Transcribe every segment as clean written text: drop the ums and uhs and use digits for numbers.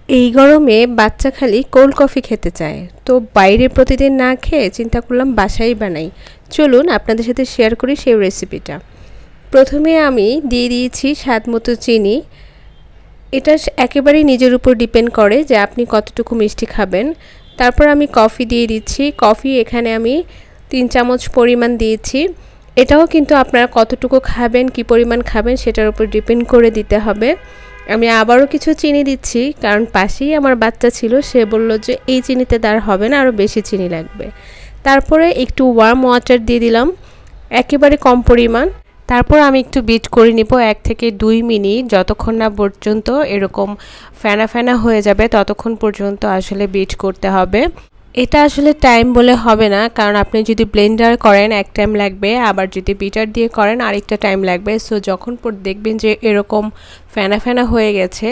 এই গরমে বাচ্চা খালি কোল্ড কফি খেতে চায়, তো বাইরে প্রতিদিন না খেয়ে চিন্তা করলাম বাসায় বানাই। চলুন আপনাদের সাথে শেয়ার করি সেই রেসিপিটা। প্রথমে আমি দিয়ে দিয়েছি স্বাদ মতো চিনি। এটা একেবারেই নিজের উপর ডিপেন্ড করে যে আপনি কতটুকু মিষ্টি খাবেন। তারপর আমি কফি দিয়ে দিচ্ছি। কফি এখানে আমি 3 চামচ পরিমাণ দিয়েছি। এটাও কিন্তু আপনারা কতটুকু খাবেন, কি পরিমাণ খাবেন সেটার উপর ডিপেন্ড করে দিতে হবে। আমি আবারও কিছু চিনি দিচ্ছি, কারণ পাশেই আমার বাচ্চা ছিল, সে বলল যে এই চিনিতে তার হবে না, আরও বেশি চিনি লাগবে। তারপরে একটু ওয়ার্ম ওয়াটার দিয়ে দিলাম, একেবারে কম পরিমাণ। তারপর আমি একটু বিট করে নিব 1 থেকে 2 মিনিট, যতক্ষণ না পর্যন্ত এরকম ফেনা ফেনা হয়ে যাবে ততক্ষণ পর্যন্ত আসলে বিট করতে হবে। এটা আসলে টাইম বলে হবে না, কারণ আপনি যদি ব্লেন্ডার করেন 1 টাইম লাগবে, আবার যদি বিটার দিয়ে করেন আরেকটা টাইম লাগবে। সো যখন দেখবেন যে এরকম ফেনা ফেনা হয়ে গেছে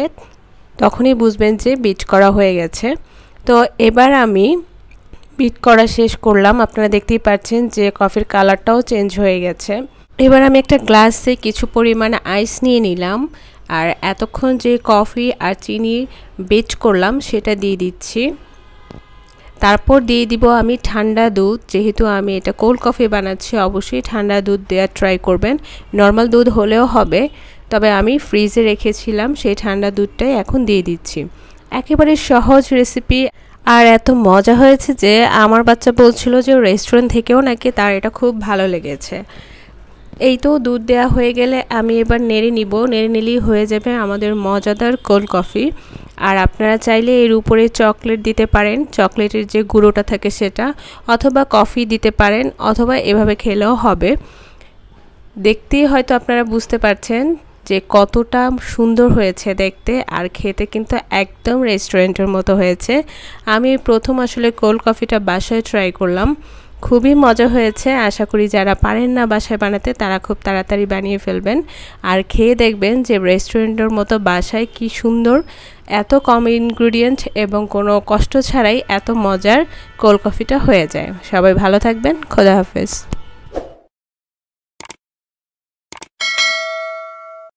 তখনই বুঝবেন যে বিট করা হয়ে গেছে। তো এবার আমি বিট করা শেষ করলাম। আপনারা দেখতেই পাচ্ছেন যে কফির কালারটাও চেঞ্জ হয়ে গেছে। এবার আমি একটা গ্লাসে কিছু পরিমাণ আইস নিয়ে নিলাম, আর এতক্ষণ যে কফি আর চিনি বিট করলাম সেটা দিয়ে দিচ্ছি। তারপর দিয়ে দিব আমি ঠান্ডা দুধ। যেহেতু আমি এটা কোল্ড কফি বানাচ্ছি, অবশ্যই ঠান্ডা দুধ দেওয়ার ট্রাই করবেন। নর্মাল দুধ হলেও হবে, তবে আমি ফ্রিজে রেখেছিলাম সেই ঠান্ডা দুধটাই এখন দিয়ে দিচ্ছি। একেবারে সহজ রেসিপি, আর এত মজা হয়েছে যে আমার বাচ্চা বলছিল যে রেস্টুরেন্ট থেকেও নাকি তার এটা খুব ভালো লেগেছে। এই তো দুধ দেওয়া হয়ে গেলে আমি এবার নেড়ে নিব। নেড়ে নিলেই হয়ে যাবে আমাদের মজাদার কোল্ড কফি। আর আপনারা চাইলে এর উপরে চকলেট দিতে পারেন, চকলেটের যে গুঁড়োটা থাকে সেটা, অথবা কফি দিতে পারেন, অথবা এভাবে খেলেও হবে। দেখতেই হয়তো আপনারা বুঝতে পারছেন যে কতটা সুন্দর হয়েছে দেখতে, আর খেতে কিন্তু একদম রেস্টুরেন্টের মতো হয়েছে। আমি প্রথম আসলে কোল্ড কফিটা বাসায় ট্রাই করলাম, খুবই মজা হয়েছে। আশা করি যারা পারেন না বাসায় বানাতে তারা খুব তাড়াতাড়ি বানিয়ে ফেলবেন, আর খেয়ে দেখবেন যে রেস্টুরেন্টের মতো বাসায় কি সুন্দর, এত কম ইনগ্রিডিয়েন্ট এবং কোনো কষ্ট ছাড়াই এত মজার কোল্ড কফিটা হয়ে যায়। সবাই ভালো থাকবেন, খোদা হাফেজ।